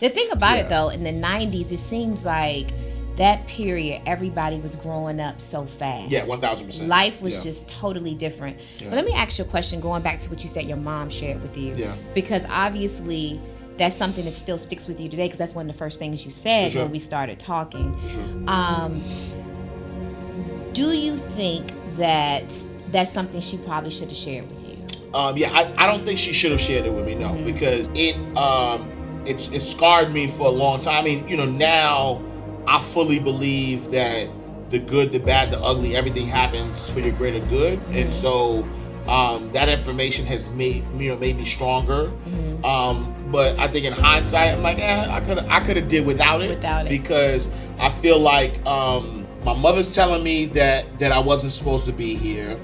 The thing about it, though, in the 90s, it seems like that period, everybody was growing up so fast. Yeah, 1,000%. Life was just totally different. Yeah. But let me ask you a question, going back to what you said your mom shared with you. Yeah. Because obviously, that's something that still sticks with you today, because that's one of the first things you said when we started talking. Do you think that that's something she probably should have shared with you? I don't think she should have shared it with me, no, because it scarred me for a long time. I mean, now I fully believe that the good, the bad, the ugly, everything happens for your greater good, and so that information has made me stronger. But I think in hindsight, I'm like, I could have did without it because I feel like my mother's telling me that I wasn't supposed to be here.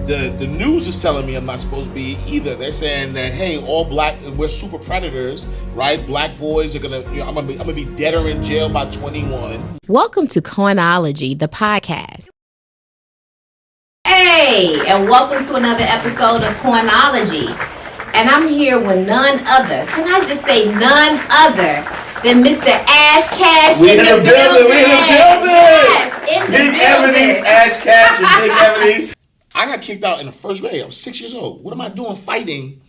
The news is telling me I'm not supposed to be either. They're saying that, hey, all black, we're super predators, right? Black boys are gonna, I'm gonna be dead or in jail by 21. Welcome to Coinology, the podcast. Hey, and welcome to another episode of Coinology. And I'm here with none other. Can I just say none other than Mr. Ash Cash in the building? We in the building. Yes, in the Big Ebony, Ash Cash, and Big Ebony. I got kicked out in the first grade. I was 6 years old. What am I doing fighting?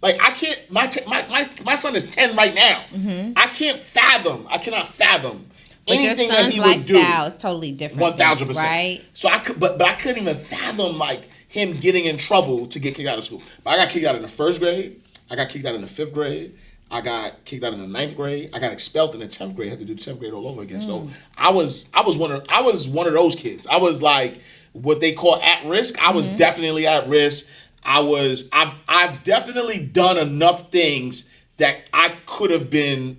Like, I can't, my son is 10 right now. I cannot fathom but anything your son's that he would do. lifestyle is totally different. 1,000%. Right? So but I couldn't even fathom, like, him getting in trouble to get kicked out of school. But I got kicked out in the first grade. I got kicked out in the 5th grade. I got kicked out in the 9th grade. I got expelled in the 10th grade. I had to do the 10th grade all over again. So I was one of those kids. I was like what they call at risk. I was definitely at risk. I've definitely done enough things that I could have been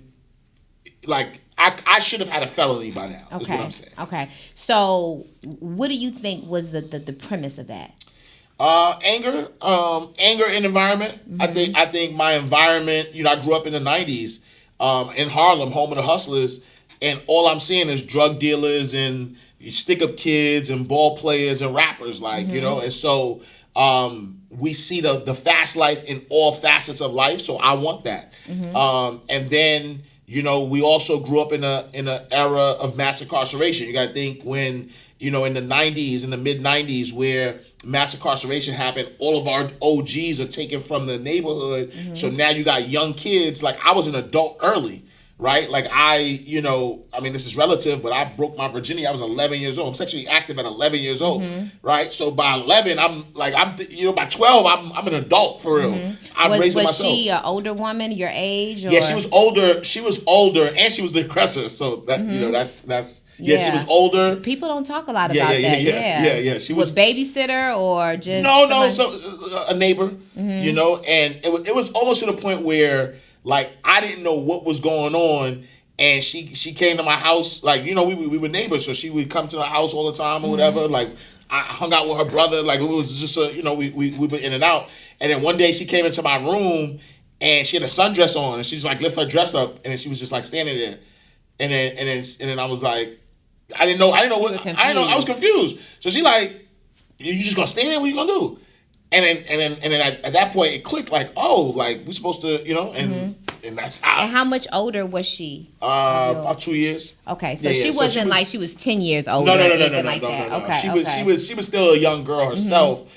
like I should have had a felony by now. Okay. Is what I'm saying. Okay. So what do you think was the premise of that? Anger and environment. I think my environment, I grew up in the 90s, in Harlem, home of the hustlers, and all I'm seeing is drug dealers and stick up kids and ball players and rappers, and so, we see the fast life in all facets of life. So I want that. And then, we also grew up in a era of mass incarceration. You got to think when, in the 90s, in the mid 90s, where mass incarceration happened, all of our OGs are taken from the neighborhood. So now you got young kids. Like, I was an adult early, right? Like, this is relative, but I broke my virginity. I was 11 years old. I'm sexually active at 11 years old, right? So by 11, by 12, I'm an adult for real. I'm raising myself. Was she an older woman, your age? Or? Yeah, she was older. She was older, and she was the aggressor. So that that's. Yeah, she was older. People don't talk a lot about that. Yeah. She was babysitter or just so a neighbor, and it was almost to the point where, like, I didn't know what was going on, and she came to my house, like, we were neighbors, so she would come to the house all the time or whatever. Like, I hung out with her brother, like, it was just we were in and out. And then one day she came into my room and she had a sundress on, and she's like, lift her dress up, and then she was just like standing there, and then I was like, I didn't know what I was confused. So she like, you just gonna stand there? What you gonna do? And then at that point it clicked, like, oh, like, we're supposed to, and that's how. And how much older was she? About 2 years. Okay, so she wasn't like she was 10 years older. No. Okay. She was still a young girl herself,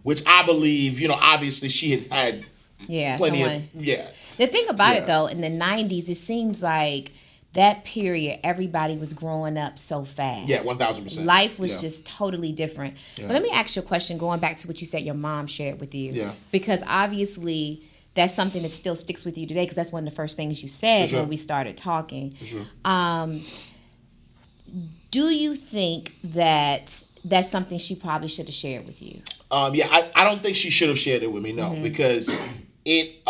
which I believe, obviously she had plenty of. The thing about it, though, in the 90s, it seems like that period, everybody was growing up so fast. Yeah, 1,000%. Life was just totally different. But let me ask you a question, going back to what you said your mom shared with you. Yeah. Because obviously that's something that still sticks with you today, because that's one of the first things you said when we started talking. For sure. Do you think that that's something she probably should have shared with you? I don't think she should have shared it with me, no, because it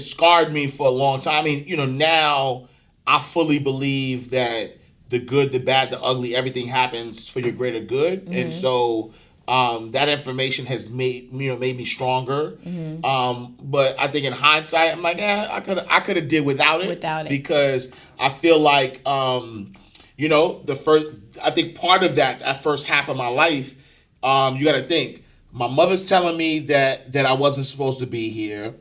scarred me for a long time. I mean, now I fully believe that the good, the bad, the ugly, everything happens for your greater good. And so that information has made me stronger. But I think in hindsight, I'm like, I could have did without it. Because I feel like, I think part of that first half of my life, you got to think, my mother's telling me that I wasn't supposed to be here.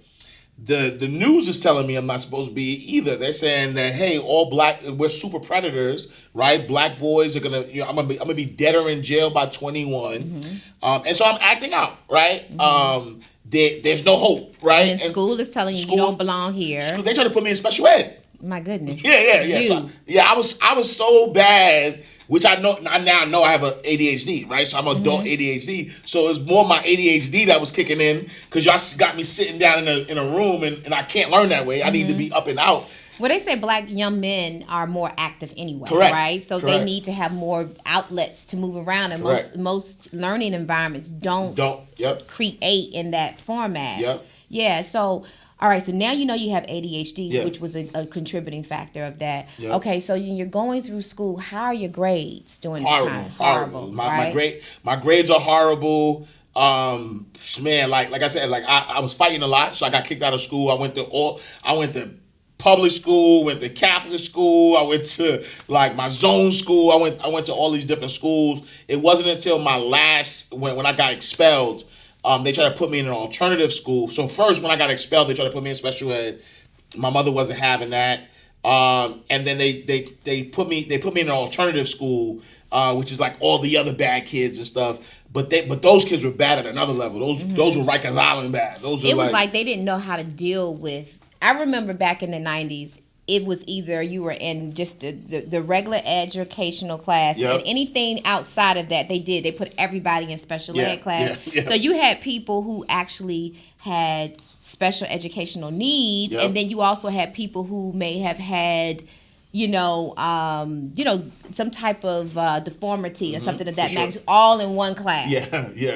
The news is telling me I'm not supposed to be either. They're saying that, hey, all black, we're super predators, right? Black boys are gonna, I'm gonna be dead or in jail by 21, and so I'm acting out, right? There's no hope, right? And school is telling you don't belong here. They try to put me in special ed. My goodness. Yeah. So, I was so bad, which I now know I have a ADHD, right? So I'm adult ADHD. So it's more my ADHD that was kicking in because y'all got me sitting down in a room and I can't learn that way. I need to be up and out. Well, they say black young men are more active anyway, Correct. right? So they need to have more outlets to move around, and most learning environments don't create in that format. Yep. Yeah. So, all right. So now you know you have ADHD, which was a contributing factor of that. Yep. Okay. So you're going through school. How are your grades during this time? Horrible. My grades are horrible. Man, like I said, I was fighting a lot, so I got kicked out of school. I went to public school, went to Catholic school, I went to my zone school, I went to all these different schools. It wasn't until my last, when I got expelled, they tried to put me in an alternative school. So first, when I got expelled, they tried to put me in special ed. My mother wasn't having that. And then they put me in an alternative school, which is like all the other bad kids and stuff. But those kids were bad at another level. Those were Rikers Island bad. It was like they didn't know how to deal with. I remember back in the 90s, it was either you were in just the regular educational class, and anything outside of that, they put everybody in special ed class. So you had people who actually had special educational needs, and then you also had people who may have had, some type of deformity or something of that magnitude, all in one class.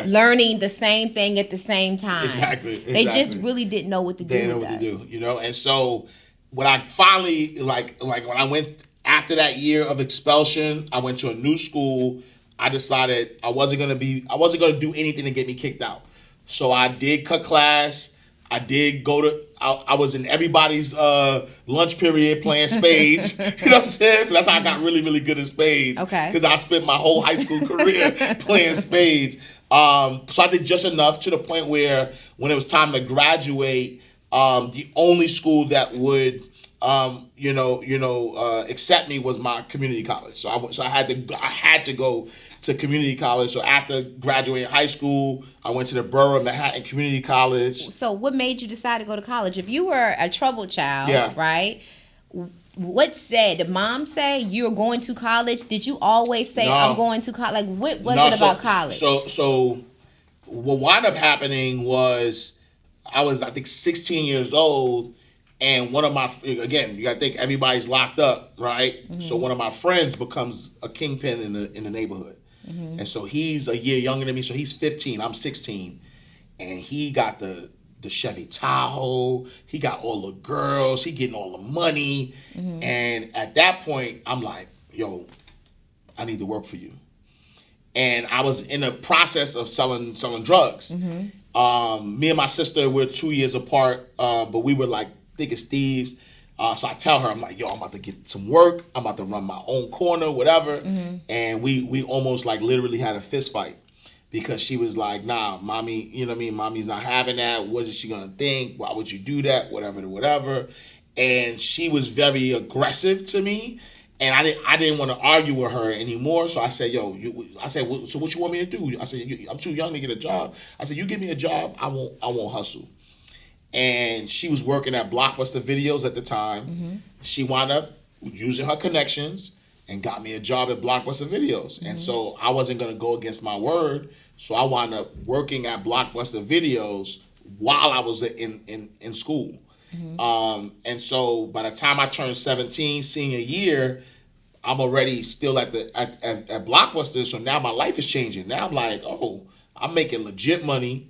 Learning the same thing at the same time. Exactly. They just really didn't know what to do. They didn't know what to do, And so when I finally, when I went after that year of expulsion, I went to a new school. I decided I wasn't gonna do anything to get me kicked out. So I did cut class. I did I was in everybody's lunch period playing spades. You know what I'm saying? So that's how I got really, really good at spades. Okay. Because I spent my whole high school career playing spades. So I did just enough to the point where when it was time to graduate, the only school that would accept me was my community college. So I had to go to community college. So after graduating high school, I went to the Borough of Manhattan Community College. So what made you decide to go to college? If you were a troubled child, right? What did mom say you were going to college? Did you always say I'm going to college? What was it about college? So what wound up happening was I was, I think, 16 years old. And one of my, again, you got to think everybody's locked up, right? So one of my friends becomes a kingpin in the neighborhood. And so he's a year younger than me. So he's 15, I'm 16. And he got the Chevy Tahoe. He got all the girls. He getting all the money. And at that point, I'm like, yo, I need to work for you. And I was in the process of selling drugs. Me and my sister, we're 2 years apart, but we were like thick as thieves. So I tell her, I'm like, yo, I'm about to get some work. I'm about to run my own corner, whatever. And we almost like literally had a fist fight because she was like, nah, mommy, you know what I mean? Mommy's not having that. What is she going to think? Why would you do that? Whatever. And she was very aggressive to me. And I didn't want to argue with her anymore. So I said, yo, so what you want me to do? I said, I'm too young to get a job. I said, you give me a job, I won't hustle. And she was working at Blockbuster Videos at the time. She wound up using her connections and got me a job at Blockbuster Videos. And so I wasn't going to go against my word. So I wound up working at Blockbuster Videos while I was in school. And so by the time I turned 17, senior year, I'm already still at Blockbuster. So now my life is changing. Now I'm like, oh, I'm making legit money.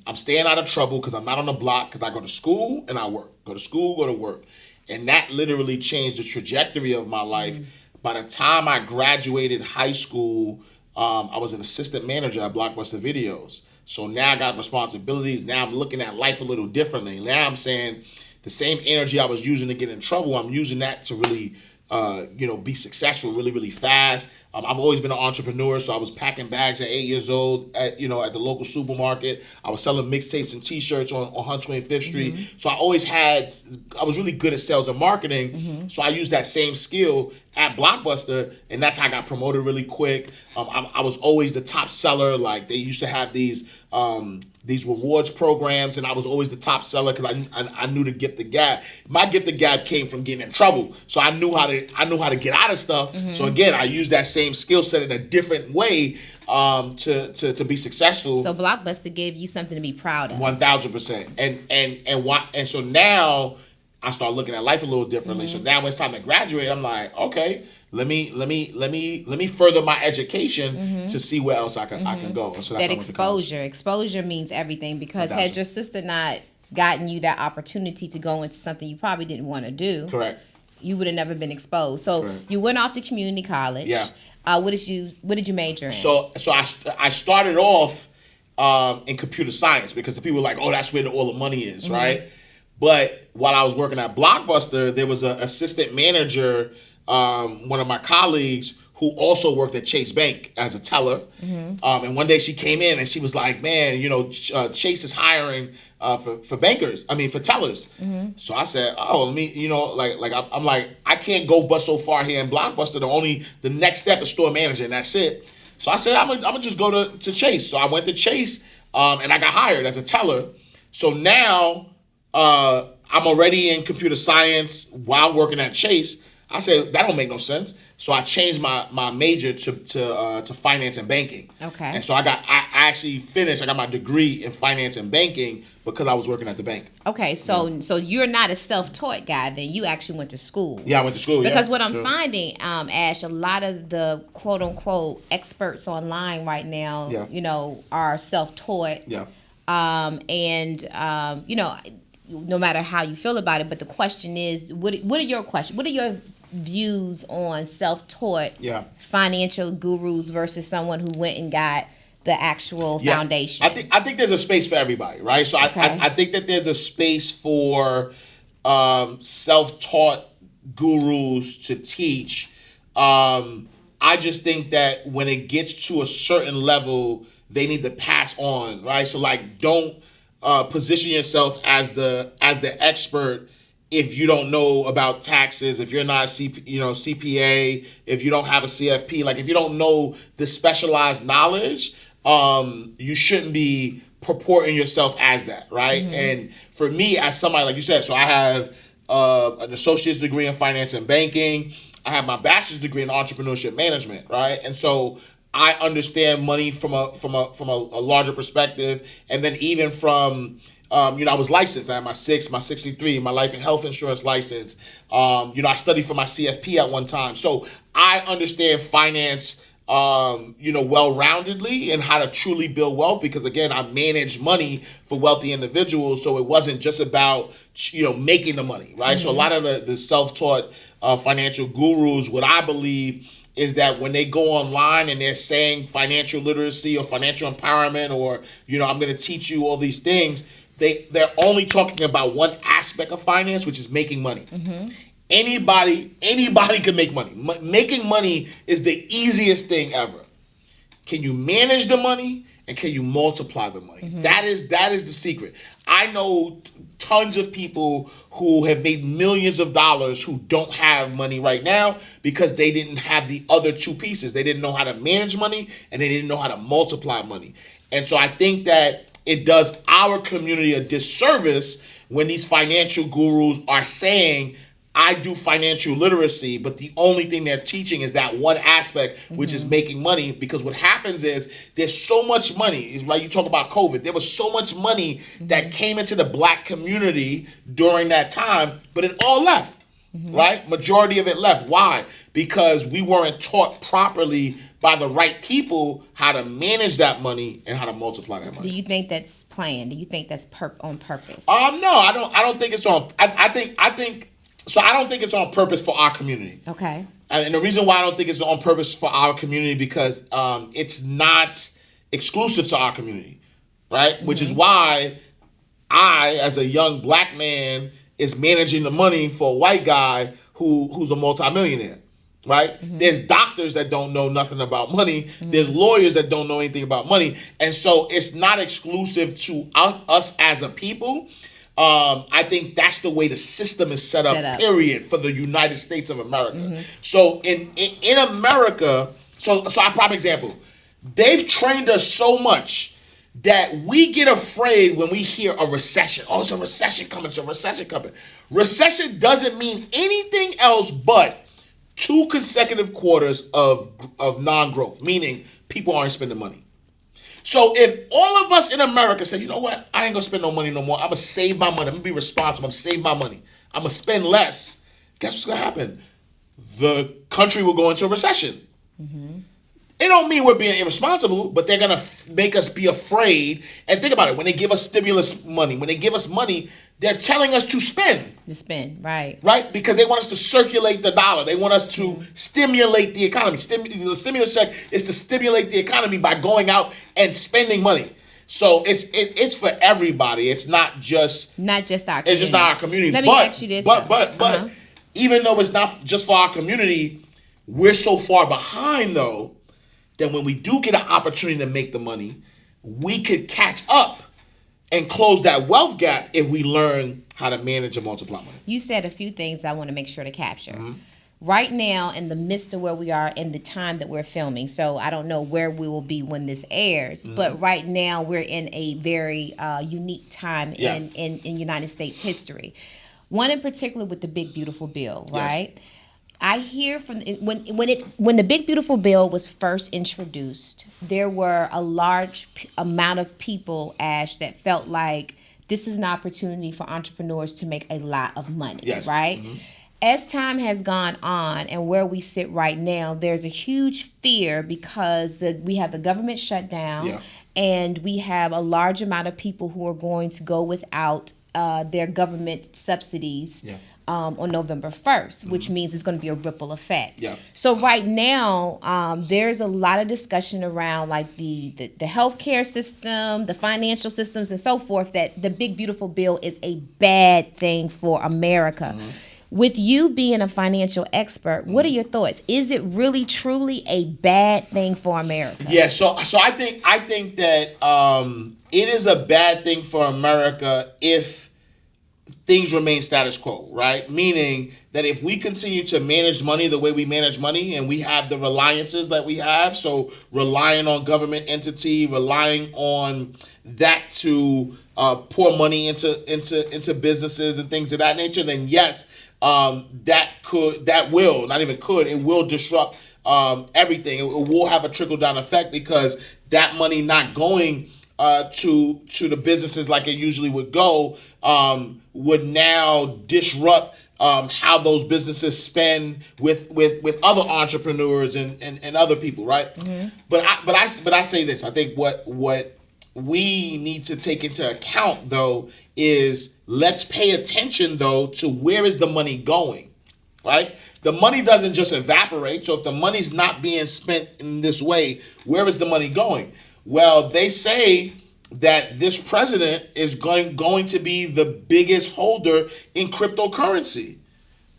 I'm staying out of trouble because I'm not on the block because I go to school and I work. Go to school, go to work. And that literally changed the trajectory of my life. By the time I graduated high school, I was an assistant manager at Blockbuster Videos. So now I got responsibilities. Now I'm looking at life a little differently. Now I'm saying the same energy I was using to get in trouble, I'm using that to really be successful really, really fast. I've always been an entrepreneur, so I was packing bags at 8 years old at the local supermarket. I was selling mixtapes and T-shirts on 125th Street. So I was really good at sales and marketing. So I used that same skill at Blockbuster, and that's how I got promoted really quick. I was always the top seller. Like, they used to have these rewards programs, and I was always the top seller because I knew the gift of gab. My gift of gab came from getting in trouble, so I knew how to get out of stuff. So again, I used that same skill set in a different way to be successful. So Blockbuster gave you something to be proud of. 1,000%. And so now I start looking at life a little differently. So now when it's time to graduate, I'm like, okay, let me further my education to see where else I can go. So that's that exposure means everything, because had your sister not gotten you that opportunity to go into something you probably didn't want to do, correct, you would have never been exposed. So you went off to community college. Yeah. What did you major in? So I started off in computer science because the people were like, oh, that's where all the money is, right? But while I was working at Blockbuster, there was an assistant manager, one of my colleagues, who also worked at Chase Bank as a teller. And one day she came in and she was like, man, Chase is hiring for bankers. I mean, for tellers. So I said, oh, let me, I'm like, I can't go but so far here in Blockbuster. The next step is store manager, and that's it. So I said, I'm gonna just go to Chase. So I went to Chase, and I got hired as a teller. So now I'm already in computer science while working at Chase. I said, that don't make no sense. So I changed my major to finance and banking. Okay. And so I actually finished. I got my degree in finance and banking because I was working at the bank. Okay, so you're not a self-taught guy then. You actually went to school. Yeah, I went to school. Because what I'm finding, Ash, a lot of the quote-unquote experts online right now, are self-taught. Yeah. No matter how you feel about it, but the question is, what are your questions? What are your views on self-taught financial gurus versus someone who went and got the actual foundation? I think there's a space for everybody, right? So I think that there's a space for self-taught gurus to teach. I just think that when it gets to a certain level, they need to pass on, right? So don't position yourself as the expert if you don't know about taxes, if you're not CPA, if you don't have a CFP, if you don't know the specialized knowledge, you shouldn't be purporting yourself as that, right? And for me, as somebody, like you said, so I have an associate's degree in finance and banking. I have my bachelor's degree in entrepreneurship management, right? And so I understand money from a larger perspective, and then even from I was licensed. I had my 63, my life and health insurance license. I studied for my CFP at one time, so I understand finance, well-roundedly and how to truly build wealth. Because again, I managed money for wealthy individuals, so it wasn't just about making the money, right? So a lot of the self-taught financial gurus, what I believe is that when they go online and they're saying financial literacy or financial empowerment or, I'm going to teach you all these things, they're only talking about one aspect of finance, which is making money. Anybody can make money. Making money is the easiest thing ever. Can you manage the money and can you multiply the money? That is the secret. I know tons of people who have made millions of dollars who don't have money right now because they didn't have the other two pieces. They didn't know how to manage money and they didn't know how to multiply money. And so I think that it does our community a disservice when these financial gurus are saying, I do financial literacy, but the only thing they're teaching is that one aspect, which is making money. Because what happens is there's so much money. It's like you talk about COVID. There was so much money that came into the black community during that time, but it all left, right? Majority of it left. Why? Because we weren't taught properly by the right people how to manage that money and how to multiply that money. Do you think that's planned? Do you think that's on purpose? No, I don't think it's on. I don't think it's on purpose for our community. Okay. And the reason why I don't think it's on purpose for our community because it's not exclusive to our community, right? Which is why I, as a young black man, is managing the money for a white guy who's a multimillionaire. Right? There's doctors that don't know nothing about money. There's lawyers that don't know anything about money. And so it's not exclusive to us as a people. I think that's the way the system is set up, period, for the United States of America. So in America, so I prime example, they've trained us so much that we get afraid when we hear a recession. Oh, it's a recession coming, it's a recession coming. Recession doesn't mean anything else but 2 consecutive quarters of non-growth, meaning people aren't spending money. So if all of us in America say, you know what, I ain't gonna spend no money no more. I'm gonna save my money. I'm gonna be responsible. I'm gonna save my money. I'm gonna spend less. Guess what's gonna happen? The country will go into a recession. It don't mean we're being irresponsible, but they're going to make us be afraid. And think about it. When they give us stimulus money, when they give us money, they're telling us to spend. To spend, right. Right? Because they want us to circulate the dollar. They want us to stimulate the economy. The stimulus check is to stimulate the economy by going out and spending money. So it's for everybody. It's not just our community. It's just not our community. Let me ask you this. But even though it's not just for our community, we're so far behind, though, that when we do get an opportunity to make the money, we could catch up and close that wealth gap if we learn how to manage and multiply money. You said a few things I want to make sure to capture. Right now, in the midst of where we are in the time that we're filming, so I don't know where we will be when this airs, but right now we're in a very unique time in United States history. One in particular with the Big Beautiful Bill, right? Yes. I hear from when the Big Beautiful Bill was first introduced, there were a large amount of people, Ash, that felt like this is an opportunity for entrepreneurs to make a lot of money, right? As time has gone on and where we sit right now, there's a huge fear because we have the government shutdown and we have a large amount of people who are going to go without their government subsidies on November 1st, which means it's going to be a ripple effect. So right now, there's a lot of discussion around like the healthcare system, the financial systems, and so forth, that the Big Beautiful Bill is a bad thing for America. With you being a financial expert, what are your thoughts? Is it really truly a bad thing for America? Yeah, so I think that it is a bad thing for America if things remain status quo, right? Meaning that if we continue to manage money the way we manage money and we have the reliances that we have, so relying on government entity, relying on that to pour money into businesses and things of that nature, then yes, it will disrupt everything. It will have a trickle-down effect because that money not going to the businesses like it usually would go would now disrupt how those businesses spend with other entrepreneurs and other people, right? But I say this. I think what we need to take into account, though, is let's pay attention, though, to where is the money going, right? The money doesn't just evaporate. So if the money's not being spent in this way, where is the money going? Well, they say that this president is going to be the biggest holder in cryptocurrency,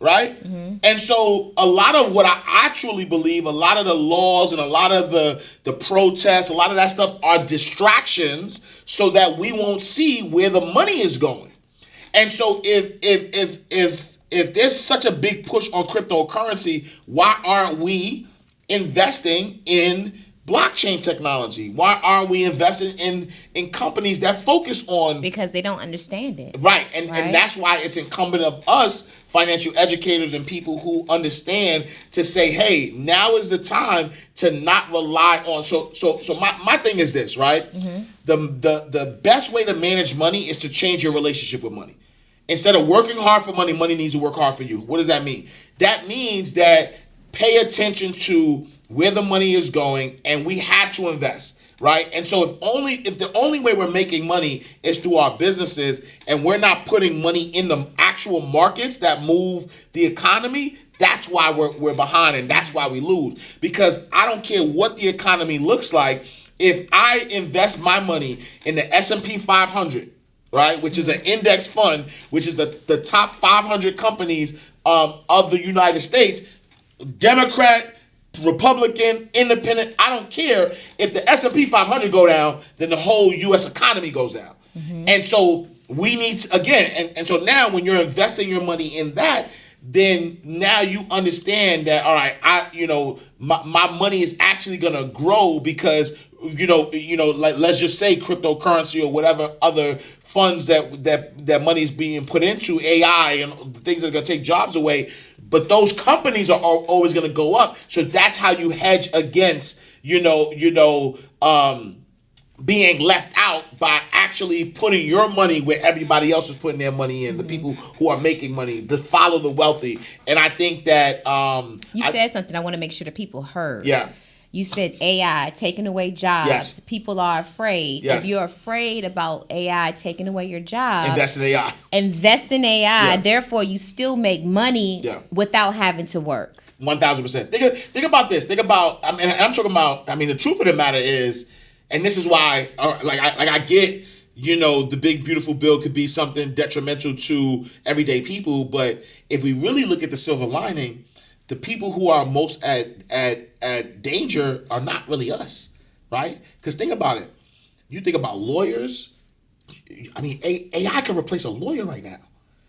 right? And so a lot of what I actually believe, a lot of the laws and a lot of the protests, a lot of that stuff are distractions so that we won't see where the money is going. And so if there's such a big push on cryptocurrency, why aren't we investing in blockchain technology? Why aren't we investing in companies that focus on... Because they don't understand it. Right. And that's why it's incumbent of us, financial educators and people who understand, to say, hey, now is the time to not rely on... So my thing is this, right? The best way to manage money is to change your relationship with money. Instead of working hard for money, money needs to work hard for you. What does that mean? That means that pay attention to where the money is going, and we have to invest, right? And so if the only way we're making money is through our businesses and we're not putting money in the actual markets that move the economy, that's why we're behind, and that's why we lose. Because I don't care what the economy looks like, if I invest my money in the S&P 500, right? Which is an index fund, which is the top 500 companies of the United States. Democrat, Republican, Independent, I don't care. If the S&P 500 go down, then the whole U.S. economy goes down. And so we need to, again, and so now when you're investing your money in that, then now you understand that, all right, my money is actually going to grow because, like let's just say cryptocurrency or whatever other funds that money is being put into, AI and things that are going to take jobs away. But those companies are always going to go up. So that's how you hedge against, being left out by actually putting your money where everybody else is putting their money in. The people who are making money, to follow the wealthy. And I think that you said something I want to make sure that people heard. Yeah. You said AI taking away jobs. Yes. People are afraid. Yes. If you're afraid about AI taking away your job, invest in AI. Invest in AI. Yeah. Therefore, you still make money without having to work. 1,000%. Think about this. Think about. I'm talking about. The truth of the matter is, and this is why, I get, the big beautiful bill could be something detrimental to everyday people, but if we really look at the silver lining, the people who are most at danger are not really us, right? Because think about it. You think about lawyers. AI can replace a lawyer right now,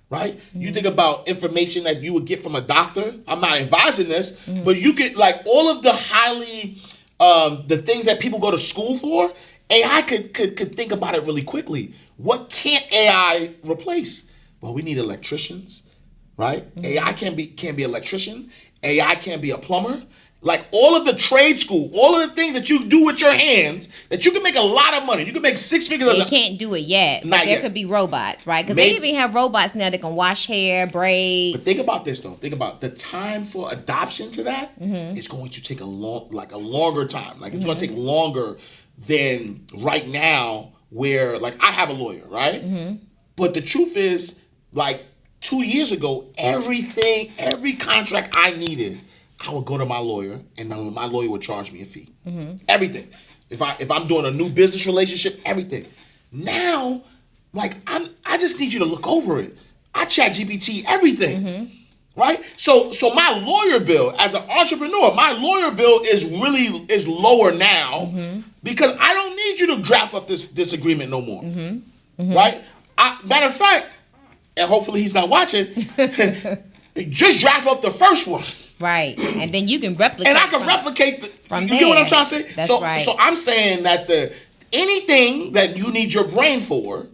right? Mm-hmm. You think about information that you would get from a doctor. I'm not advising this, but you get all of the highly, the things that people go to school for. AI could think about it really quickly. What can't AI replace? Well, we need electricians, right? Mm-hmm. AI can't be electrician. AI can't be a plumber. All of the trade school, all of the things that you do with your hands, that you can make a lot of money. You can make six figures. They can't do it yet. Not there yet. Could be robots, right? Because they even have robots now that can wash hair, braid. But think about this, though. Think about the time for adoption to that is going to take a longer time. It's going to take longer than right now where, I have a lawyer, right? Mm-hmm. But the truth is, 2 years ago, every contract I needed, I would go to my lawyer, and my lawyer would charge me a fee. Mm-hmm. Everything. If I'm doing a new business relationship, everything. Now, I just need you to look over it. I chat GPT everything, right? So my lawyer bill as an entrepreneur, my lawyer bill is lower now because I don't need you to draft up this agreement no more, right? Matter of fact, and hopefully he's not watching. Just draft up the first one. Right. And then you can replicate. And I can replicate from you there. Get what I'm trying to say? That's right. So I'm saying that anything that you need your brain for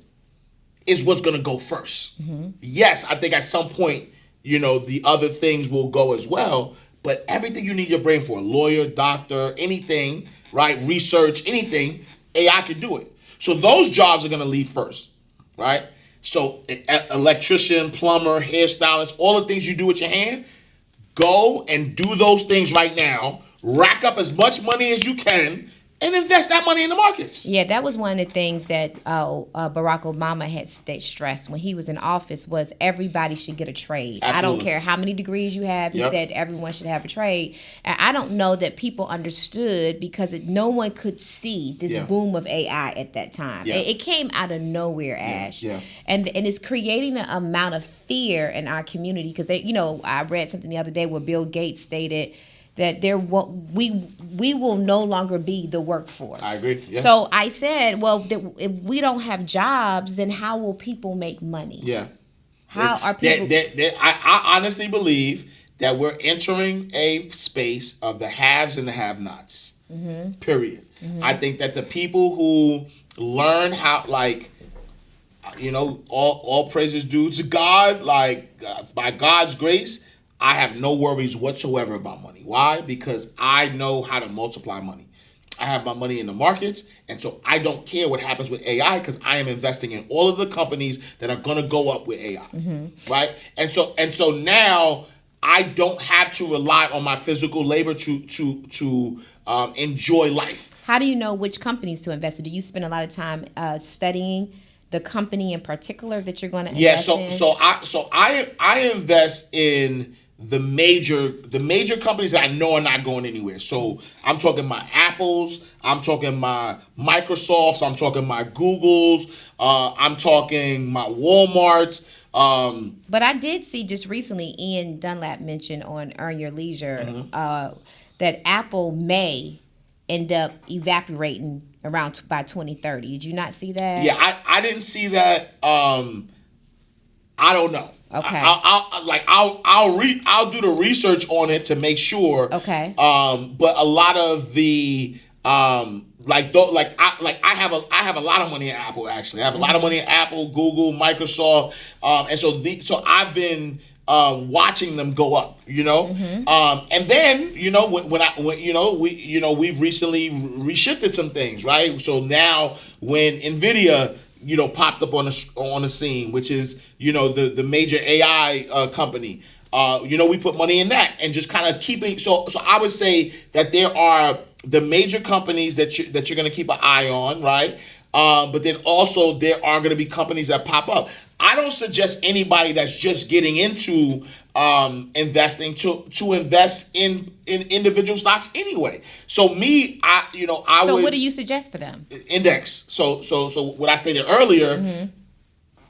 is what's going to go first. Mm-hmm. Yes, I think at some point, the other things will go as well. But everything you need your brain for, lawyer, doctor, anything, right? Research, anything, AI can do it. So those jobs are going to leave first, right? So electrician, plumber, hairstylist, all the things you do with your hand, go and do those things right now. Rack up as much money as you can and invest that money in the markets. Yeah, that was one of the things that Barack Obama had stressed when he was in office was everybody should get a trade. Absolutely. I don't care how many degrees you have. He said everyone should have a trade. And I don't know that people understood because no one could see this boom of AI at that time. Yeah. It came out of nowhere, Ash. Yeah. And it's creating an amount of fear in our community because I read something the other day where Bill Gates stated that we will no longer be the workforce. I agree. Yeah. So I said, well, if we don't have jobs, then how will people make money? Yeah. How are people? I honestly believe that we're entering a space of the haves and the have-nots. Mm-hmm. Period. Mm-hmm. I think that the people who learn how, all praises due to God, by God's grace, I have no worries whatsoever about money. Why? Because I know how to multiply money. I have my money in the markets, and so I don't care what happens with AI because I am investing in all of the companies that are going to go up with AI, right? And so now I don't have to rely on my physical labor to enjoy life. How do you know which companies to invest in? Do you spend a lot of time studying the company in particular that you're going to invest in? So I invest in the major companies that I know are not going anywhere. So I'm talking my Apples, I'm talking my Microsofts. I'm talking my Googles. I'm talking my Walmarts. But I did see just recently Ian Dunlap mentioned on Earn Your Leisure that Apple may end up evaporating around by 2030. Did you not see that? Yeah, I didn't see that. I don't know. Okay. I'll do the research on it to make sure. Okay. But a lot of the I have a lot of money in Apple. Actually, I have a lot of money in Apple, Google, Microsoft, and so I've been watching them go up. And then we've recently reshifted some things, right? So now when Nvidia popped up on the scene, which is the major AI company. We put money in that and just kind of keeping. So I would say that there are the major companies that you're going to keep an eye on, right? But then also there are going to be companies that pop up. I don't suggest anybody that's just getting into investing to invest in individual stocks anyway. So me, I So would. what do you suggest for them? Index. So what I stated earlier.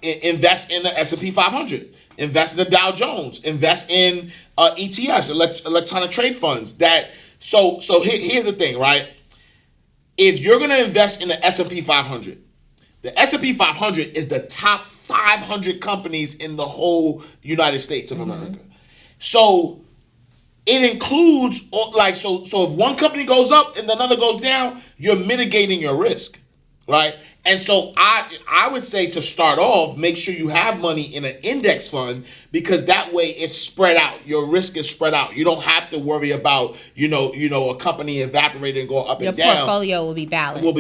Invest in the S&P 500. Invest in the Dow Jones. Invest in ETFs, electronic trade funds. Here's the thing, right? If you're going to invest in the S&P 500, the S&P 500 is the top 500 companies in the whole United States of America. So it includes so if one company goes up and another goes down, you're mitigating your risk, right? And so I would say to start off, make sure you have money in an index fund because that way it's spread out. Your risk is spread out. You don't have to worry about a company evaporating and going up and down. Your portfolio will be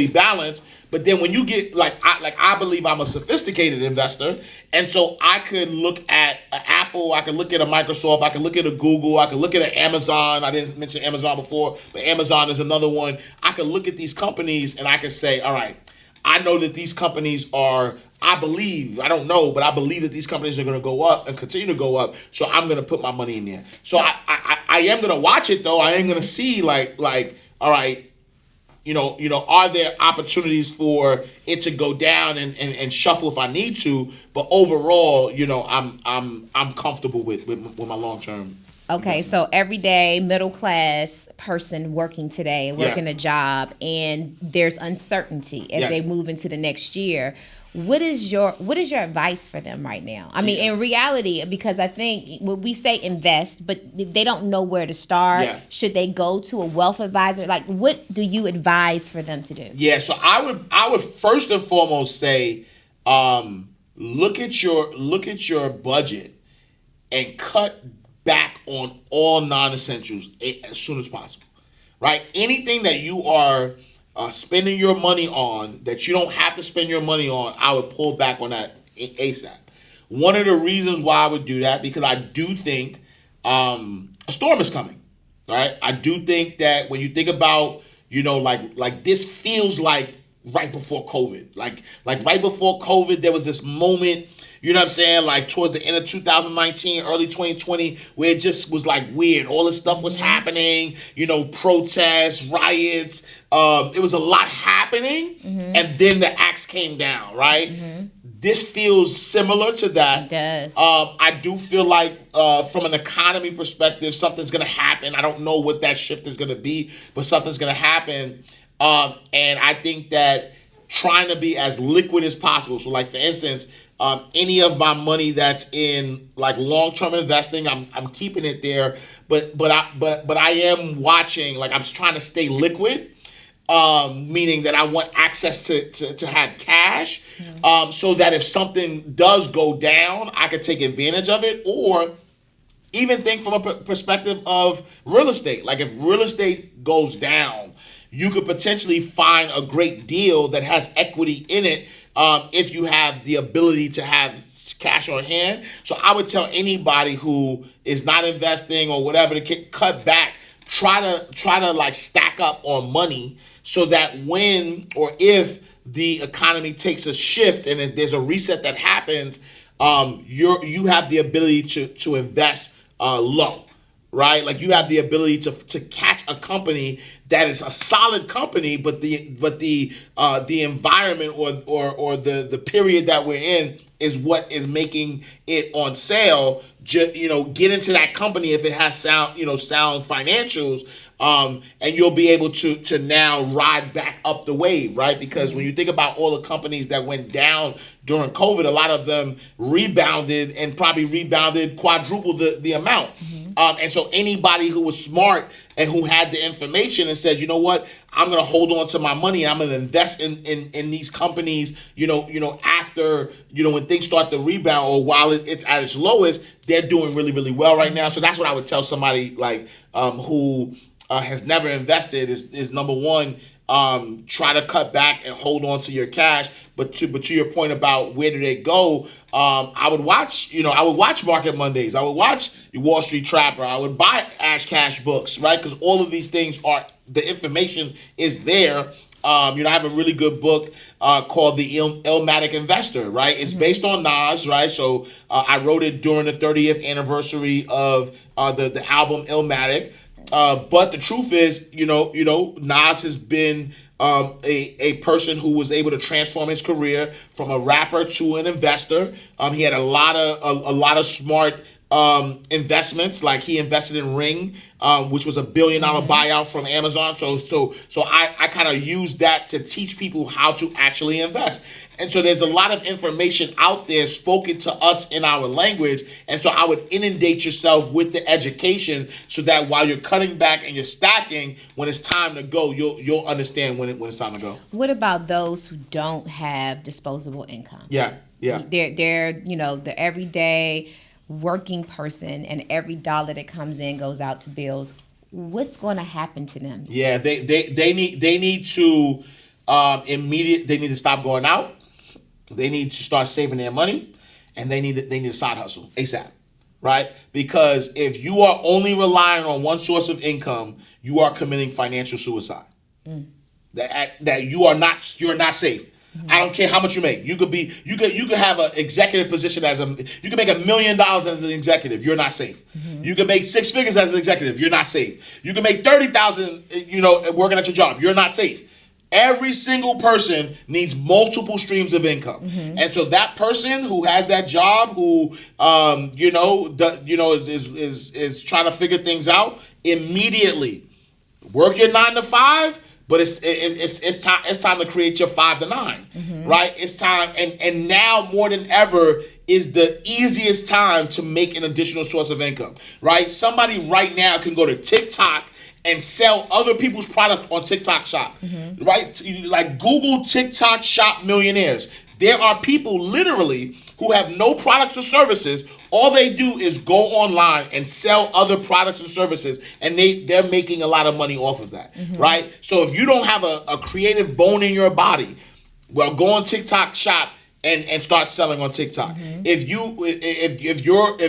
balanced. But then when you get I believe I'm a sophisticated investor, and so I could look at an Apple, I could look at a Microsoft, I could look at a Google, I could look at an Amazon. I didn't mention Amazon before, but Amazon is another one. I could look at these companies and I could say, all right, I know that these companies I believe that these companies are going to go up and continue to go up. So I'm going to put my money in there. So I am going to watch it though. I am going to see all right, are there opportunities for it to go down and shuffle if I need to? But overall, I'm comfortable with my long term. Okay, so everyday middle class person working today, working a job, and there's uncertainty as they move into the next year. What is your advice for them right now? I mean, in reality, because I think when we say invest, but they don't know where to start. Yeah. Should they go to a wealth advisor? What do you advise for them to do? Yeah, so I would first and foremost say, look at your budget and cut back on all non-essentials as soon as possible, right? Anything that you are spending your money on that you don't have to spend your money on, I would pull back on that ASAP. One of the reasons why I would do that, because I do think a storm is coming, right? I do think that when you think about, this feels like right before COVID. Like right before COVID, there was this moment, you know what I'm saying? Towards the end of 2019, early 2020, where it just was weird. All this stuff was happening, protests, riots. It was a lot happening. And then the axe came down, right? This feels similar to that. It does. I do feel like from an economy perspective, something's going to happen. I don't know what that shift is going to be, but something's going to happen. And I think that trying to be as liquid as possible. So for instance, any of my money that's in long-term investing, I'm keeping it there, but I am watching. I'm trying to stay liquid, meaning that I want access to have cash, so that if something does go down, I could take advantage of it, or even think from a perspective of real estate. If real estate goes down, you could potentially find a great deal that has equity in it. If you have the ability to have cash on hand. So I would tell anybody who is not investing or whatever to cut back, try to stack up on money so that when or if the economy takes a shift and if there's a reset that happens, you have the ability to invest low. right? Like you have the ability to catch a company that is a solid company, but the environment or the period that we're in is what is making it on sale. Get into that company if it has sound financials, and you'll be able to now ride back up the wave, right? Because when you think about all the companies that went down during COVID, a lot of them rebounded and probably rebounded quadruple the amount. And so anybody who was smart and who had the information and said, you know what, I'm going to hold on to my money. I'm going to invest in these companies, after, when things start to rebound or while it's at its lowest, they're doing really, really well right now. So that's what I would tell somebody like who has never invested is number one, try to cut back and hold on to your cash. But to your point about where do they go, I would watch Market Mondays. I would watch Wall Street Trapper. I would buy Ash Cash books, right? Because all of these things the information is there. I have a really good book called The Illmatic Investor, right? It's based on Nas, right? So I wrote it during the 30th anniversary of the album Illmatic. But the truth is, Nas has been a person who was able to transform his career from a rapper to an investor. He had a lot of smart investments. Like he invested in Ring, which was $1 billion buyout from Amazon. So I kind of use that to teach people how to actually invest. And so there's a lot of information out there spoken to us in our language. And so I would inundate yourself with the education so that while you're cutting back and you're stacking, when it's time to go, you'll understand when it's time to go. What about those who don't have disposable income? Yeah. They're the everyday working person, and every dollar that comes in goes out to bills. What's going to happen to them? Yeah, they need to they need to stop going out. They need to start saving their money, and they need a side hustle ASAP, right? Because if you are only relying on one source of income, you are committing financial suicide. That you're not safe. I don't care how much you make. You could have an executive position you can make $1 million as an executive. You're not safe. You can make 6 figures as an executive. You're not safe. You can make 30,000, working at your job. You're not safe. Every single person needs multiple streams of income, and so that person who has that job, who is trying to figure things out, immediately work your 9 to 5. But it's time to create your 5 to 9, right? It's time, and now more than ever is the easiest time to make an additional source of income, right? Somebody right now can go to TikTok and sell other people's product on TikTok Shop, right? Like Google TikTok Shop millionaires. There are people literally who have no products or services. All they do is go online and sell other products and services, and they're making a lot of money off of that, right? So if you don't have a creative bone in your body, well, go on TikTok Shop and start selling on TikTok. If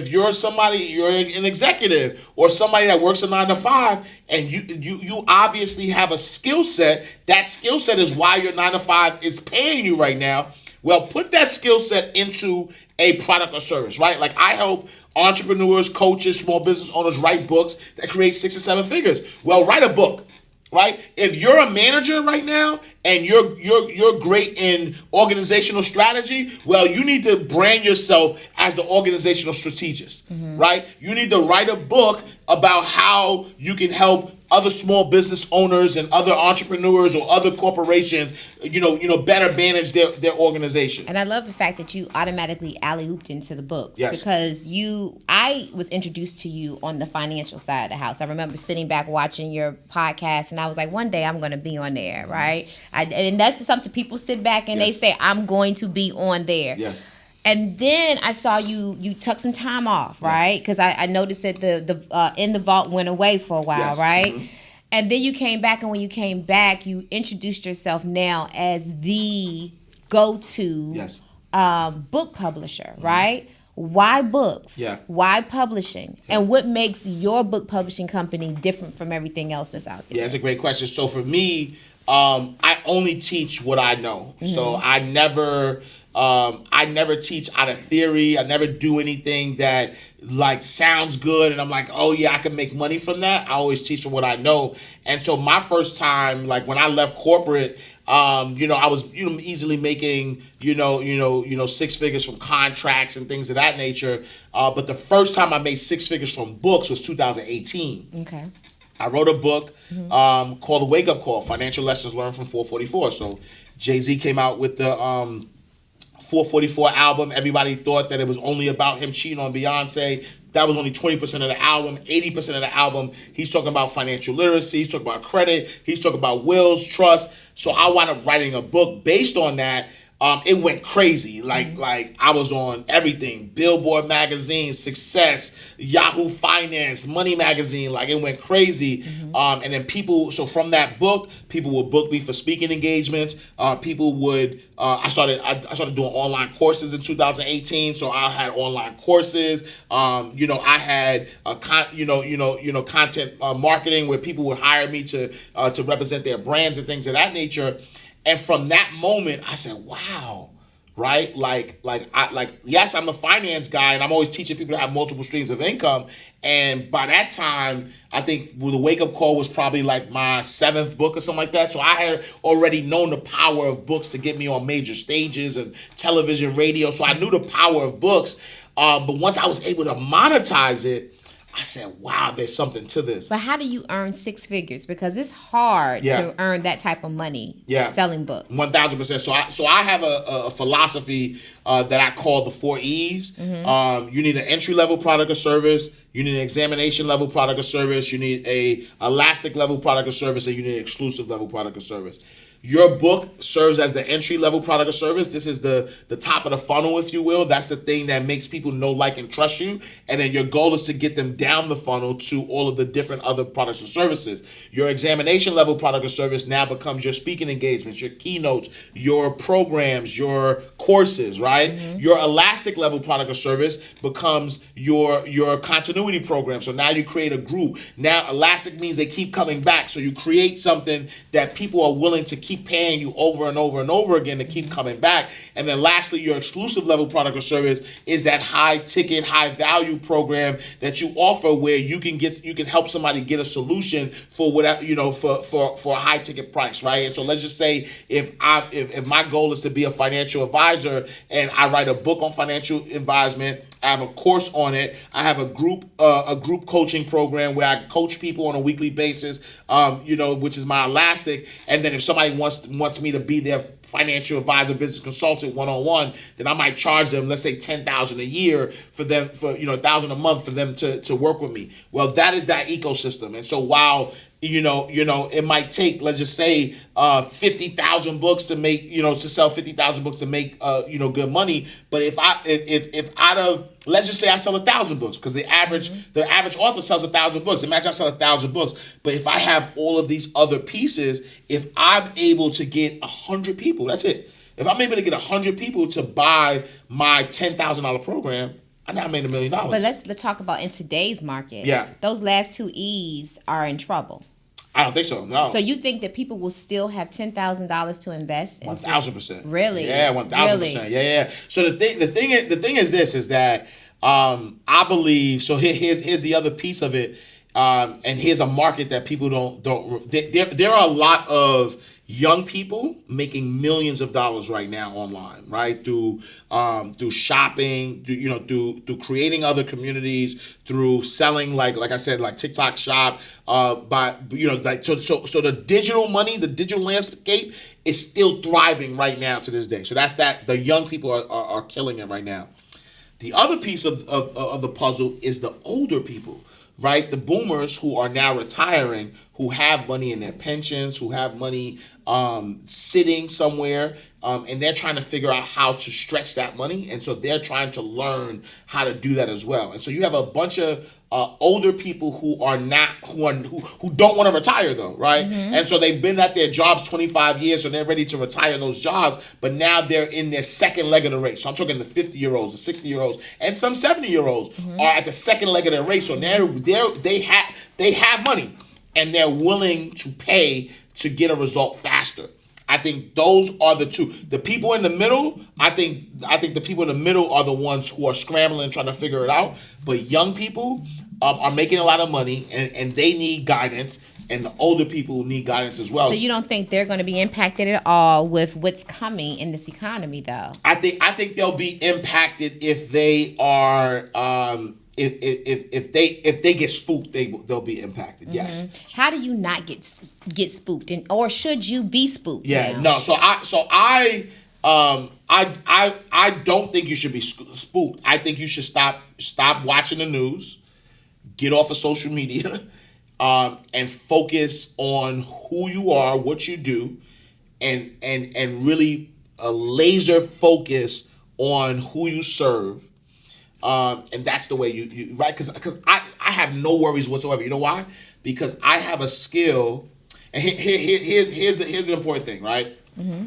you're somebody, you're an executive or somebody that works a 9 to 5, and you obviously have a skill set. That skill set is why your 9 to 5 is paying you right now. Well, put that skill set into a product or service, right? Like I help entrepreneurs, coaches, small business owners write books that create 6 or 7 figures. Well, write a book, right? If you're a manager right now and you're great in organizational strategy, well, you need to brand yourself as the organizational strategist, right? You need to write a book about how you can help other small business owners and other entrepreneurs or other corporations, better manage their organization. And I love the fact that you automatically alley-ooped into the books. Yes. Because I was introduced to you on the financial side of the house. I remember sitting back watching your podcast, and I was like, one day I'm going to be on there, right? And that's something people sit back and they say, I'm going to be on there. Yes. And then I saw you took some time off, right? Because I noticed that the In the Vault went away for a while, right? And then you came back, and when you came back, you introduced yourself now as the go-to book publisher, right? Why books? Yeah. Why publishing? Yeah. And what makes your book publishing company different from everything else that's out there? Yeah, that's a great question. So for me, I only teach what I know. So I never teach out of theory. I never do anything that like sounds good and I'm like, oh yeah, I can make money from that. I always teach them what I know. And so my first time, like when I left corporate, I was, easily making, 6 figures from contracts and things of that nature. But the first time I made 6 figures from books was 2018. Okay. I wrote a book called The Wake Up Call, Financial Lessons Learned from 444. So Jay-Z came out with the 444 album. Everybody thought that it was only about him cheating on Beyonce. That was only 20% of the album. 80% of the album, he's talking about financial literacy. He's talking about credit. He's talking about wills, trust. So I wound up writing a book based on that. It went crazy. Like I was on everything. Billboard magazine, Success, Yahoo Finance, Money magazine. Like it went crazy. And then so from that book, people would book me for speaking engagements. People would, I started doing online courses in 2018. So I had online courses. I had content marketing where people would hire me to represent their brands and things of that nature. And from that moment, I said, wow, right? Yes, I'm a finance guy, and I'm always teaching people to have multiple streams of income. And by that time, I think The Wake Up Call was probably like my 7th book or something like that. So I had already known the power of books to get me on major stages and television, radio. So I knew the power of books. But once I was able to monetize it, I said, wow, there's something to this. But how do you earn 6 figures? Because it's hard to earn that type of money selling books. 1,000%. So I have a philosophy that I call the 4 E's. You need an entry-level product or service. You need an examination-level product or service. You need a elastic-level product or service. And you need an exclusive-level product or service. Your book serves as the entry-level product or service. This is the top of the funnel, if you will. That's the thing that makes people know, like, and trust you. And then your goal is to get them down the funnel to all of the different other products or services. Your examination-level product or service now becomes your speaking engagements, your keynotes, your programs, your courses, right? Your elastic-level product or service becomes your continuity program. So now you create a group. Now, elastic means they keep coming back. So you create something that people are willing to keep paying you over and over and over again to keep coming back. And then lastly, your exclusive level product or service is that high ticket, high value program that you offer where you can help somebody get a solution for whatever, for a high ticket price, right? And so let's just say if my goal is to be a financial advisor and I write a book on financial advisement, I have a course on it. I have a group coaching program where I coach people on a weekly basis, which is my elastic. And then if somebody wants me to be their financial advisor, business consultant, one-on-one, then I might charge them, let's say $10,000 a year for them, for $1,000 a month for them to work with me. Well, that is that ecosystem. And so while it might take, let's just say, 50,000 books to make, to sell 50,000 books to make, good money. But if out of, let's just say I sell 1,000 books, because the average author sells 1,000 books. Imagine I sell 1,000 books. But if I have all of these other pieces, if I'm able to get 100 people, that's it. If I'm able to get 100 people to buy my $10,000 program, I now made $1 million. But let's talk about in today's market. Yeah. Those last 2 E's are in trouble. I don't think so. No. So you think that people will still have $10,000 to invest? 1,000%. Really? Yeah, 1,000%. Really? Yeah. So the thing is that I believe. So here's the other piece of it, and here's a market that people don't. There are a lot of young people making millions of dollars right now online, right? Through shopping, through creating other communities, through selling, like I said, like TikTok Shop, so the digital money, the digital landscape is still thriving right now to this day. So the young people are killing it right now. The other piece of the puzzle is the older people, right? The boomers who are now retiring, who have money in their pensions, who have money sitting somewhere, and they're trying to figure out how to stretch that money. And so they're trying to learn how to do that as well. And so you have a bunch of older people who don't want to retire though, right? And so they've been at their jobs 25 years and they're ready to retire those jobs, but now they're in their second leg of the race. So I'm talking the 50-year-olds, the 60-year-olds, and some 70-year-olds are at the second leg of the race. So now they have money and they're willing to pay to get a result faster. I think those are the two. The people in the middle, I think the people in the middle are the ones who are scrambling, trying to figure it out. But young people are making a lot of money, and they need guidance, and the older people need guidance as well. So you don't think they're going to be impacted at all with what's coming in this economy, though? I think they'll be impacted if they are. If they get spooked, they'll be impacted. Mm-hmm. Yes. How do you not get spooked, or should you be spooked? Yeah. Now? No. I don't think you should be spooked. I think you should stop watching the news, get off of social media, and focus on who you are, what you do, and really a laser focus on who you serve. And that's the way you right? Because I have no worries whatsoever. You know why? Because I have a skill. And here's the important thing, right? Mm-hmm.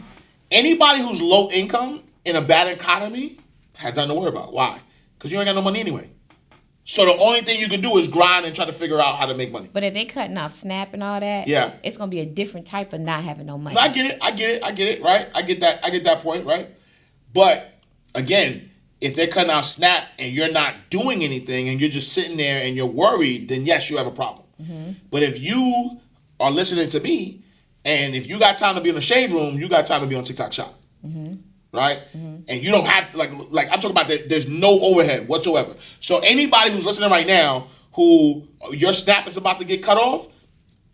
Anybody who's low income in a bad economy has nothing to worry about. Why? Because you ain't got no money anyway. So the only thing you can do is grind and try to figure out how to make money. But if they cutting off SNAP and all that, yeah, it's gonna be a different type of not having no money. No, I get it, right? I get that point, right? But again, if they're cutting out SNAP and you're not doing anything and you're just sitting there and you're worried, then yes, you have a problem. Mm-hmm. But if you are listening to me and if you got time to be in the shade room, you got time to be on TikTok Shop. Mm-hmm. Right? Mm-hmm. And you don't have to, like I'm talking about there's no overhead whatsoever. So anybody who's listening right now who your SNAP is about to get cut off,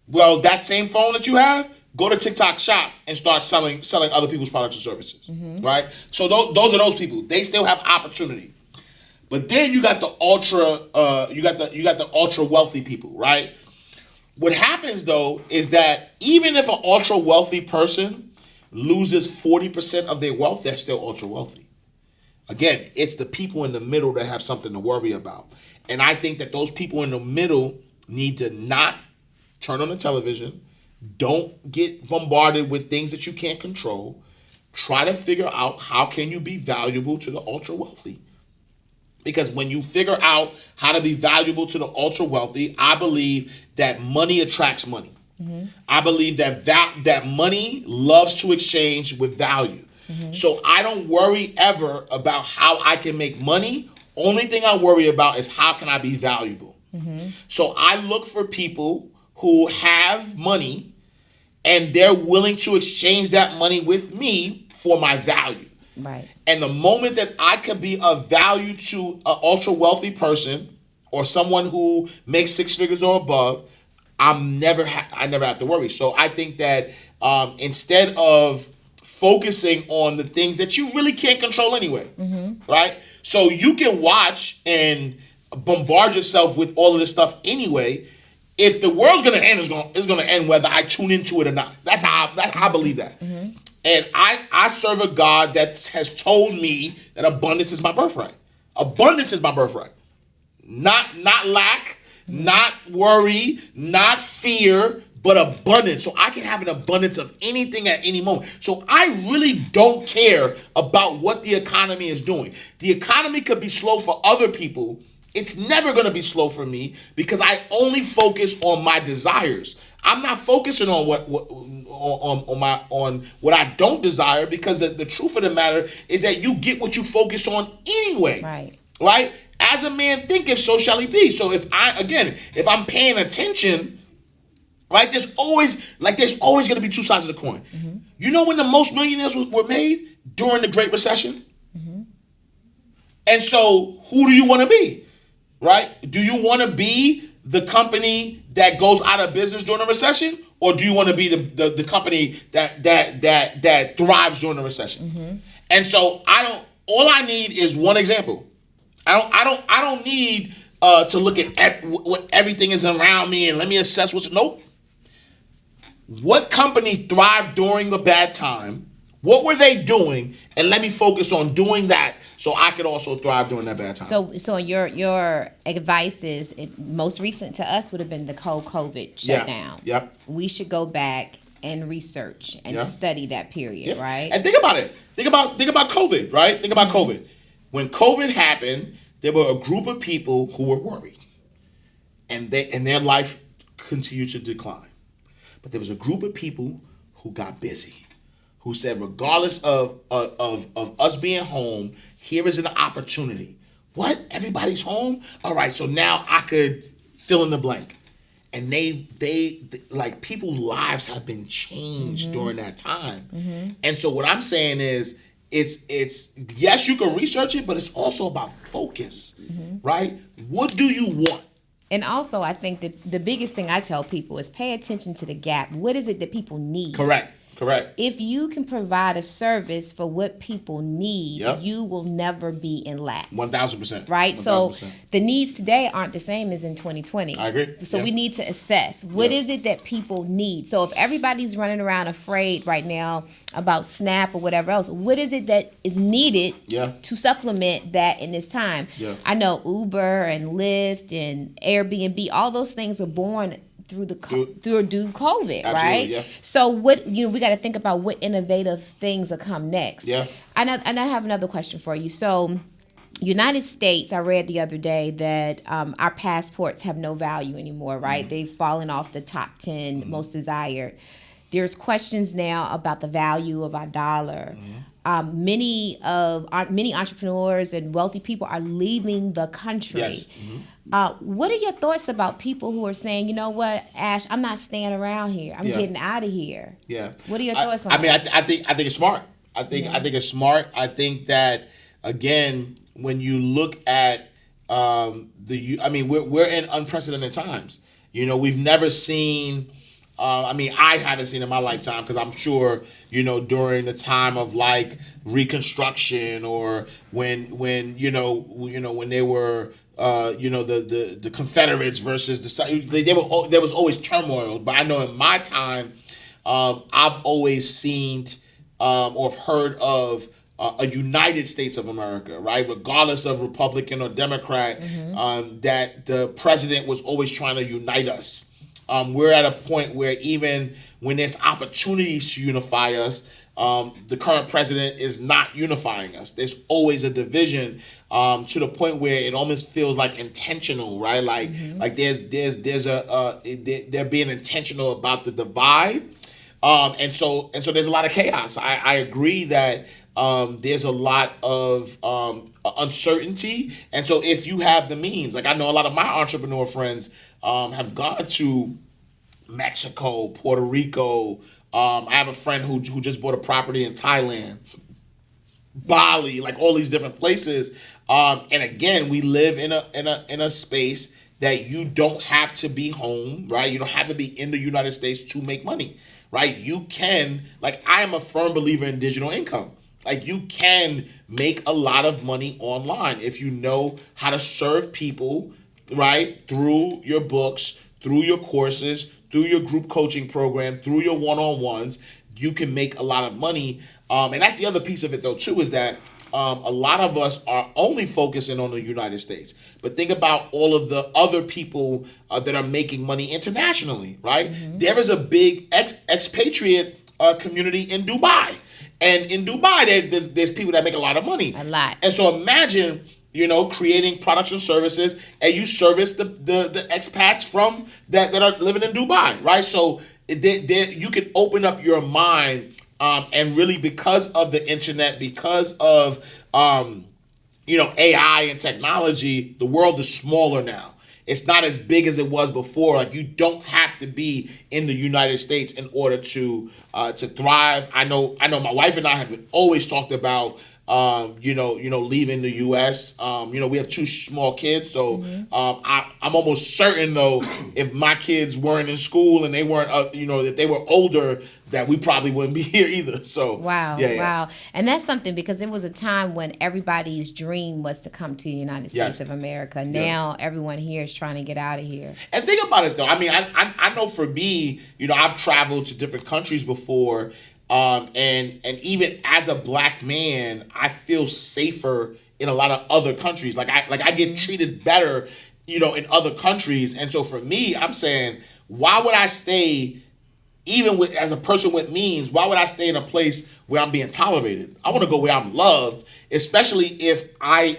well, that same phone that you have, go to TikTok Shop and start selling other people's products and services, mm-hmm. right? So those are those people. They still have opportunity. But then you got the ultra wealthy people, right? What happens though is that even if an ultra wealthy person loses 40% of their wealth, they're still ultra wealthy. Again, it's the people in the middle that have something to worry about. And I think that those people in the middle need to not turn on the television. Don't get bombarded with things that you can't control. Try to figure out how can you be valuable to the ultra wealthy. Because when you figure out how to be valuable to the ultra wealthy, I believe that money attracts money. Mm-hmm. I believe that money loves to exchange with value. Mm-hmm. So I don't worry ever about how I can make money. Only thing I worry about is how can I be valuable. Mm-hmm. So I look for people who have money and they're willing to exchange that money with me for my value. Right. And the moment that I could be of value to an ultra wealthy person or someone who makes six figures or above, I never have to worry. So I think that instead of focusing on the things that you really can't control anyway, mm-hmm. right? So you can watch and bombard yourself with all of this stuff anyway. If the world's gonna end, it's gonna end whether I tune into it or not. That's how I believe that. Mm-hmm. And I serve a God that has told me that abundance is my birthright. Abundance is my birthright. Not lack, not worry, not fear, but abundance. So I can have an abundance of anything at any moment. So I really don't care about what the economy is doing. The economy could be slow for other people. It's never going to be slow for me because I only focus on my desires. I'm not focusing on what I don't desire, because the truth of the matter is that you get what you focus on anyway. Right? As a man thinketh, so shall he be. So if I'm paying attention, right, there's always going to be two sides of the coin. Mm-hmm. You know when the most millionaires were made? During the Great Recession. Mm-hmm. And so who do you want to be? Right? Do you want to be the company that goes out of business during a recession, or do you want to be the company that thrives during a recession? Mm-hmm. And so all I need is one example. I don't need to look at what everything is around me and let me assess nope. What company thrived during a bad time? What were they doing? And let me focus on doing that so I could also thrive during that bad time. So your advice is, most recent to us would have been the COVID shutdown. Yep. We should go back and research and study that period, right? And think about it. Think about COVID, right? Think about COVID. When COVID happened, there were a group of people who were worried, and their life continued to decline. But there was a group of people who got busy, who said, regardless of us being home, here is an opportunity. What? Everybody's home? All right, so now I could fill in the blank. And they like, people's lives have been changed during that time. And so what I'm saying is, it's yes, you can research it, but it's also about focus, right? What do you want? And also, I think that the biggest thing I tell people is pay attention to the gap. What is it that people need? Correct. If you can provide a service for what people need, you will never be in lack. 1,000%. Right? 1,000%. So the needs today aren't the same as in 2020. I agree. So we need to assess what is it that people need. So if everybody's running around afraid right now about SNAP or whatever else, what is it that is needed to supplement that in this time? I know Uber and Lyft and Airbnb, all those things were born through COVID, right? Yeah. So what we got to think about what innovative things will come next. Yeah. And I have another question for you. So, United States, I read the other day that our passports have no value anymore, right? They've fallen off the top 10 most desired. There's questions now about the value of our dollar. Many entrepreneurs and wealthy people are leaving the country. Yes. What are your thoughts about people who are saying, you know what, Ash, I'm not staying around here. I'm getting out of here. Yeah. What are your thoughts on that? I think it's smart. I think it's smart. I think that, again, when you look at we're in unprecedented times. We've never seen. I haven't seen in my lifetime, because I'm sure, during the time of like Reconstruction, or when they were, the Confederates versus there was always turmoil. But I know in my time, I've always seen or heard of a United States of America, right? Regardless of Republican or Democrat, that the president was always trying to unite us. We're at a point where even when there's opportunities to unify us, the current president is not unifying us. There's always a division, to the point where it almost feels like intentional, right? Like they're being intentional about the divide, and so there's a lot of chaos. I agree that there's a lot of uncertainty, and so if you have the means, like I know a lot of my entrepreneur friends have gone to Mexico, Puerto Rico. I have a friend who just bought a property in Thailand, Bali, like all these different places. And again, we live in a space that you don't have to be home, right? You don't have to be in the United States to make money, right? You can, like, I am a firm believer in digital income. Like, you can make a lot of money online if you know how to serve people, right? Through your books, through your courses, through your group coaching program, through your one-on-ones, you can make a lot of money. And that's the other piece of it, though, too, is that a lot of us are only focusing on the United States. But think about all of the other people that are making money internationally, right? There is a big expatriate community in Dubai. And in Dubai, there's people that make a lot of money. A lot. And so imagine, creating products and services, and you service the expats from that are living in Dubai, right? So you can open up your mind, and really, because of the internet, because of AI and technology, the world is smaller now. It's not as big as it was before. Like, you don't have to be in the United States in order to thrive. I know my wife and I have always talked about leaving the U.S. We have two small kids, so I'm almost certain, though, if my kids weren't in school and they weren't, if they were older, that we probably wouldn't be here either. So wow, and that's something, because there was a time when everybody's dream was to come to the United States of America. Now everyone here is trying to get out of here. And think about it, though. I mean, I know for me, I've traveled to different countries before. And even as a black man, I feel safer in a lot of other countries. Like I get treated better, in other countries. And so for me, I'm saying, why would I stay, even as a person with means, why would I stay in a place where I'm being tolerated? I want to go where I'm loved, especially if I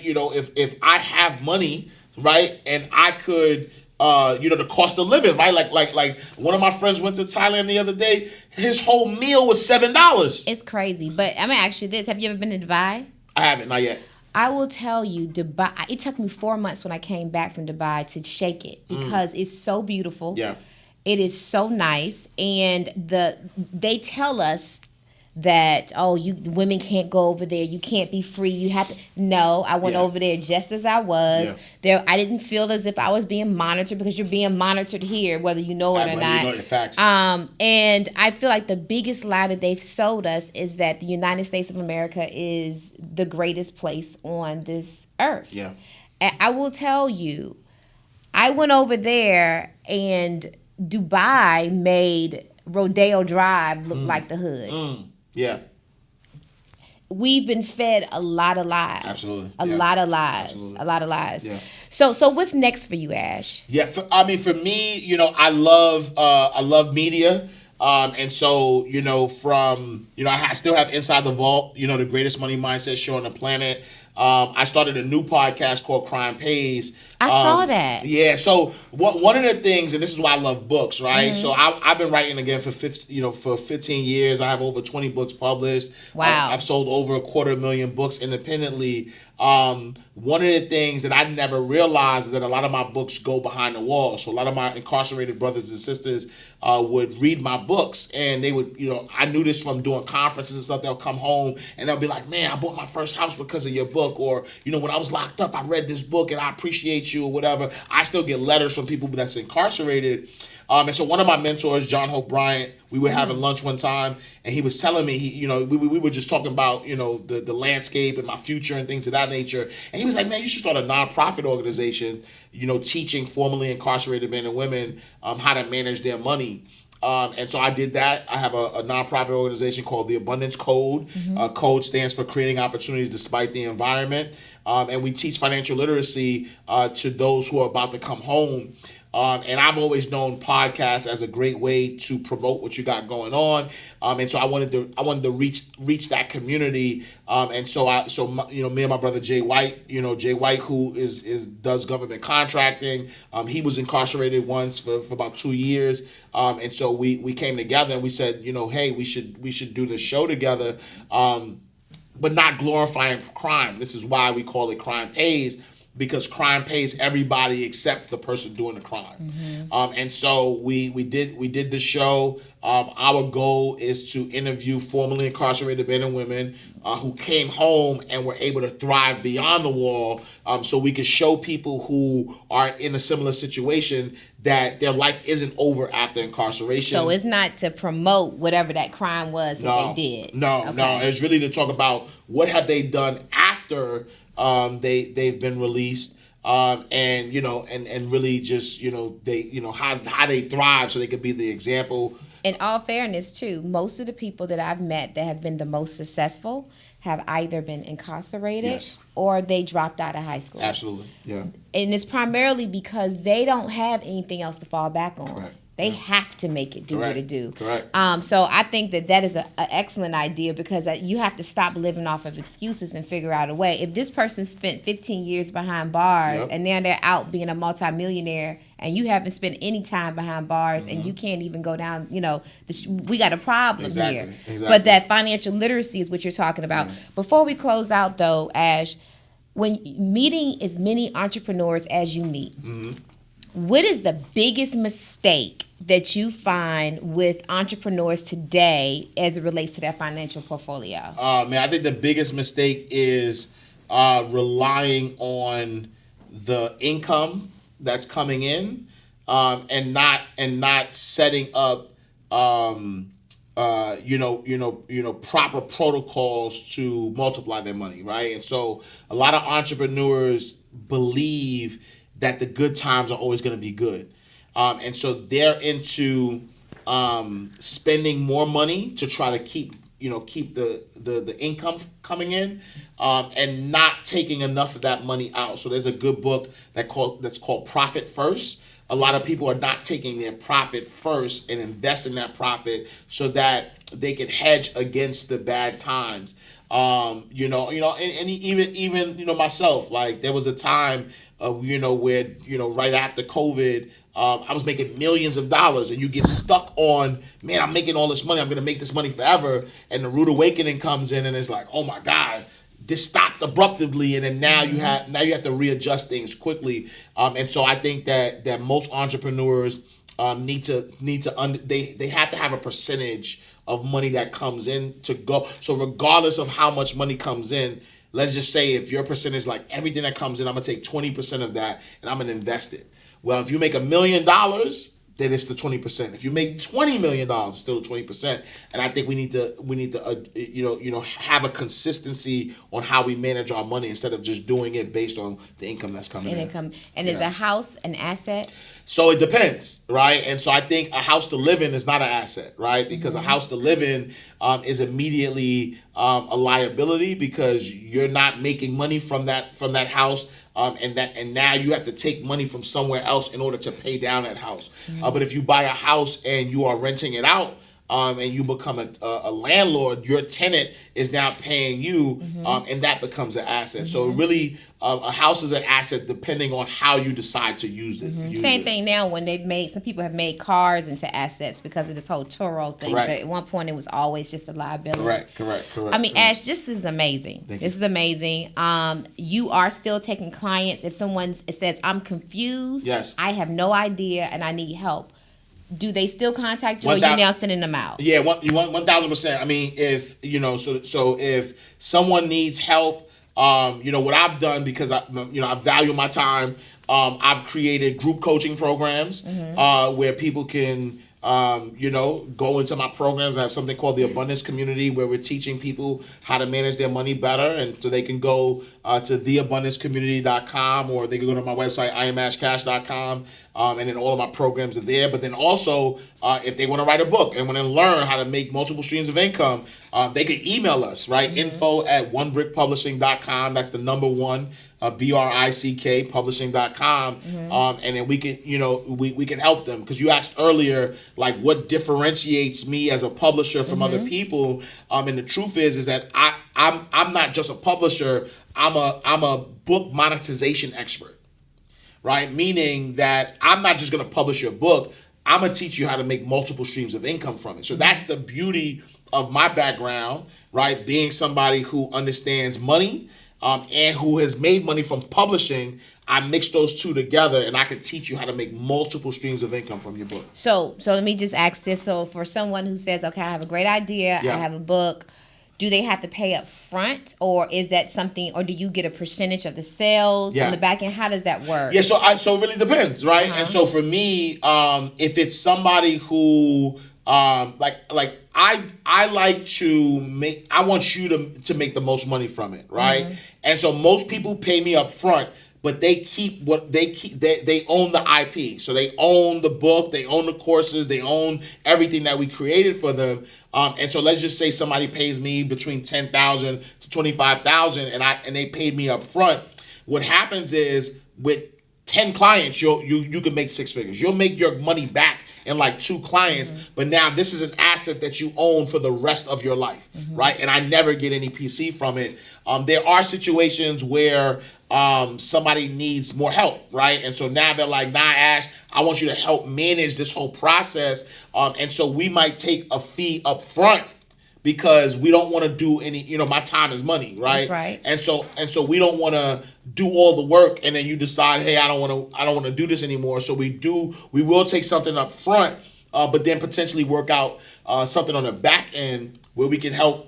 have money, right? And I could the cost of living, right? Like one of my friends went to Thailand the other day. His whole meal was $7. It's crazy. But I'm gonna ask you this: have you ever been to Dubai? I haven't, not yet. I will tell you, Dubai. It took me 4 months when I came back from Dubai to shake it because it's so beautiful. Yeah, it is so nice, and they tell us that you women can't go over there, you can't be free, you have to. No, I went over there just as I was. Yeah. There, I didn't feel as if I was being monitored, because you're being monitored here, whether you know it or not. You know the facts. And I feel like the biggest lie that they've sold us is that the United States of America is the greatest place on this earth. Yeah. And I will tell you, I went over there, and Dubai made Rodeo Drive look like the hood. Yeah. We've been fed a lot of lies. Absolutely. A lot of lies. Absolutely. A lot of lies. Yeah. So what's next for you, Ash? Yeah, for me, I love media. And so, I still have Inside the Vault, the greatest money mindset show on the planet. I started a new podcast called Crime Pays. I saw that. Yeah. So one of the things, and this is why I love books, right? So I've been writing again for 15 years. I have over 20 books published. Wow. I've sold over 250,000 books independently. One of the things that I never realized is that a lot of my books go behind the wall. So a lot of my incarcerated brothers and sisters would read my books, and they would, I knew this from doing conferences and stuff. They'll come home and they'll be like, man, I bought my first house because of your book. Or, when I was locked up, I read this book and I appreciate you, or whatever. I still get letters from people that's incarcerated. And so one of my mentors, John Hope Bryant, we were having lunch one time, and he was telling me, we were just talking about, the landscape and my future and things of that nature. And he was like, man, you should start a nonprofit organization, teaching formerly incarcerated men and women how to manage their money. And so I did that. I have a nonprofit organization called the Abundance Code. Code stands for Creating Opportunities Despite the Environment. And we teach financial literacy to those who are about to come home. And I've always known podcasts as a great way to promote what you got going on. And so I wanted to reach that community. And so me and my brother Jay White, Jay White, who does government contracting. He was incarcerated once for about 2 years. And so we came together and we said, hey, we should do this show together. But not glorifying crime. This is why we call it Crime Pays, because crime pays everybody except the person doing the crime. And so we did the show. Our goal is to interview formerly incarcerated men and women who came home and were able to thrive beyond the wall, so we could show people who are in a similar situation that their life isn't over after incarceration. So it's not to promote whatever that crime was that they did. No. It's really to talk about what have they done after they've been released, and really just how they thrive, so they could be the example. In all fairness, too, most of the people that I've met that have been the most successful have either been incarcerated or they dropped out of high school. Absolutely, yeah. And it's primarily because they don't have anything else to fall back on. Correct. They have to make it do what it do. Correct. So I think that is an excellent idea, because you have to stop living off of excuses and figure out a way. If this person spent 15 years behind bars and now they're out being a multimillionaire, and you haven't spent any time behind bars, and you can't even go down, we got a problem here. Exactly. But that financial literacy is what you're talking about. Before we close out, though, Ash, when meeting as many entrepreneurs as you meet, what is the biggest mistake that you find with entrepreneurs today as it relates to their financial portfolio? I think the biggest mistake is relying on the income that's coming in, and not setting up proper protocols to multiply their money, right? And so a lot of entrepreneurs believe that the good times are always going to be good. And so they're into spending more money to try to keep the income coming in, and not taking enough of that money out. So there's a good book that's called Profit First. A lot of people are not taking their profit first and investing that profit so that they can hedge against the bad times. And even myself, like there was a time where, right after COVID, I was making millions of dollars, and you get stuck on, man, I'm making all this money, I'm going to make this money forever. And the rude awakening comes in, and it's like, oh my God, this stopped abruptly, and then now you have to readjust things quickly. And so I think that most entrepreneurs they have to have a percentage of money that comes in to go. So regardless of how much money comes in, let's just say if your percentage is like everything that comes in, I'm gonna take 20% of that and I'm gonna invest it. Well, if you make $1 million, then it's the 20%. If you make $20 million, it's still 20%. And I think we need to have a consistency on how we manage our money instead of just doing it based on the income that's coming in. And is a house an asset? So it depends, right? And so I think a house to live in is not an asset, right? Because a house to live in is immediately a liability because you're not making money from that house, and now you have to take money from somewhere else in order to pay down that house. But if you buy a house and you are renting it out, and you become a landlord, your tenant is now paying you, and that becomes an asset. So really, a house is an asset depending on how you decide to use it. Same thing now when some people have made cars into assets because of this whole Turo thing. Correct. So at one point it was always just a liability. Correct. I mean, Ash, this is amazing. This is amazing. You are still taking clients. If someone says, I'm confused, yes, I have no idea, and I need help, do they still contact you, or are you now sending them out? Yeah, 1,000%. I mean, if so if someone needs help, what I've done, because I value my time, I've created group coaching programs where people can go into my programs. I have something called the Abundance Community where we're teaching people how to manage their money better. And so they can go to theabundancecommunity.com, or they can go to my website, iamashcash.com. And then all of my programs are there. But then also, if they want to write a book and want to learn how to make multiple streams of income, they can email us, right? info@onebrickpublishing.com. That's the number one, BRICK publishing.com. And then we can, we can help them. Because you asked earlier, like, what differentiates me as a publisher from other people. And the truth is that I'm not just a publisher. I'm a book monetization expert. Right? Meaning that I'm not just going to publish your book. I'm going to teach you how to make multiple streams of income from it. So that's the beauty of my background, right? Being somebody who understands money and who has made money from publishing. I mix those two together, and I can teach you how to make multiple streams of income from your book. So let me just ask this. So for someone who says, okay, I have a great idea, I have a book, do they have to pay up front, or is that something, or do you get a percentage of the sales on the back end? How does that work? Yeah, so it really depends, right? And so for me, if it's somebody who I want you to make the most money from it, right? And so most people pay me up front, but they own the IP. So they own the book, they own the courses, they own everything that we created for them. And so let's just say somebody pays me between $10,000 to $25,000, and they paid me up front. What happens is with 10 clients, you can make six figures. You'll make your money back in like 2 clients, but now this is an asset that you own for the rest of your life, right? And I never get any PC from it. There are situations where somebody needs more help, right? And so now they're like, nah, Ash, I want you to help manage this whole process. And so we might take a fee up front because we don't want to do any, my time is money, right? That's right. And so we don't want to do all the work, and then you decide, hey, I don't want to do this anymore. So we will take something up front, but then potentially work out something on the back end where we can help,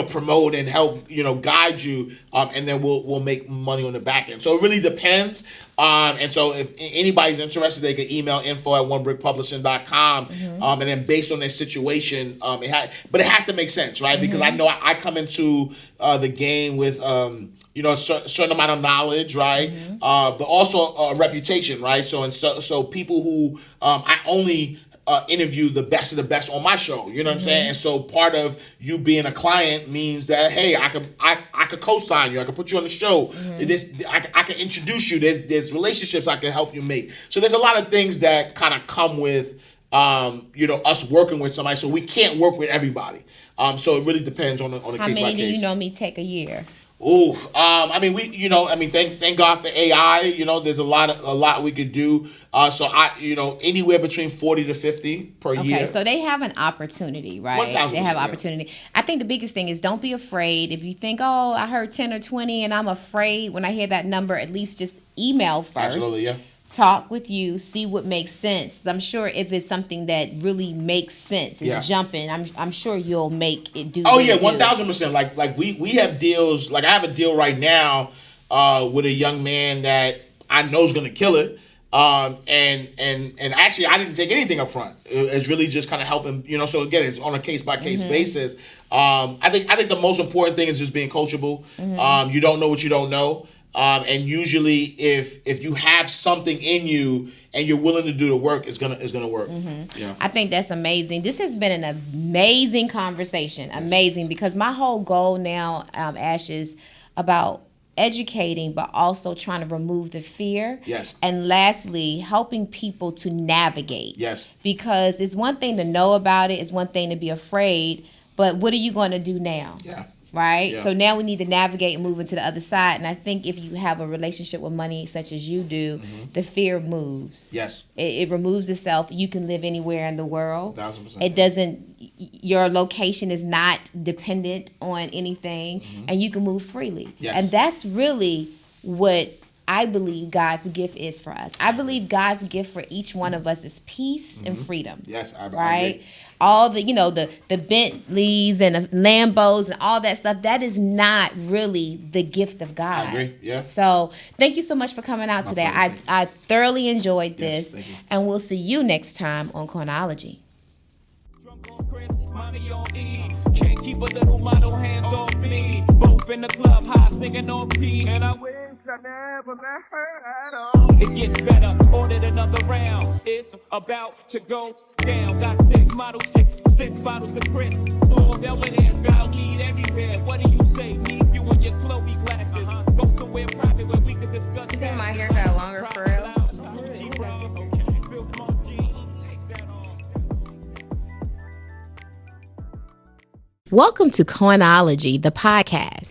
promote and help, guide you, and then we'll make money on the back end. So it really depends. And so if anybody's interested, they can email info@onebrickpublishing.com. And then based on their situation, but it has to make sense, right? Because I know I come into the game with, a certain amount of knowledge, right? But also a reputation, right? So people who I only interview the best of the best on my show, you know what I'm saying? And so part of you being a client means that, hey, I could co-sign you, I could put you on the show, I can introduce you, there's relationships I can help you make. So there's a lot of things that kind of come with us working with somebody. So we can't work with everybody. So it really depends on the case by case. How many do you know me take a year? Ooh, I mean, thank God for AI. There's a lot we could do. So anywhere between 40 to 50 per year. Okay, so they have an opportunity, right? 1,000%, they have opportunity. I think the biggest thing is don't be afraid. If you think, oh, I heard 10 or 20 and I'm afraid when I hear that number, at least just email first. Absolutely, yeah. Talk with you, see what makes sense. I'm sure if it's something that really makes sense, it's jumping. I'm sure you'll make it do. Oh yeah, 1,000%. Like we have deals. Like I have a deal right now with a young man that I know is going to kill it. And actually, I didn't take anything up front. It's really just kind of helping. So again, it's on a case by case basis. I think the most important thing is just being coachable. You don't know what you don't know. And usually, if you have something in you and you're willing to do the work, it's gonna work. Yeah. I think that's amazing. This has been an amazing conversation. Yes. Amazing, because my whole goal now, Ash, is about educating, but also trying to remove the fear. Yes. And lastly, helping people to navigate. Yes. Because it's one thing to know about it, it's one thing to be afraid, but what are you going to do now? Yeah. Right? Yeah. So now we need to navigate and move into the other side. And I think if you have a relationship with money such as you do, the fear moves. Yes. It removes itself. You can live anywhere in the world. 1,000%. It doesn't, your location is not dependent on anything, and you can move freely. Yes. And that's really what I believe God's gift is for us. I believe God's gift for each one of us is peace and freedom. Yes, I right? agree. All the, the Bentleys and the Lambos and all that stuff, that is not really the gift of God. I agree, yeah. So thank you so much for coming out today. I thoroughly enjoyed this. Yes, thank you. And we'll see you next time on Coinology. Can't keep a little model hands off me. Both in the club, high singing on P. And I wish I never met her at all. It gets better, ordered another round. It's about to go down. Got 6 model chicks, 6 bottles of Chris. 4 billionaires, got weed everywhere. What do you say? Leave you in your Chloe glasses. Go somewhere private where we can discuss. You think my hair got longer for real? Welcome to Coinology, the podcast.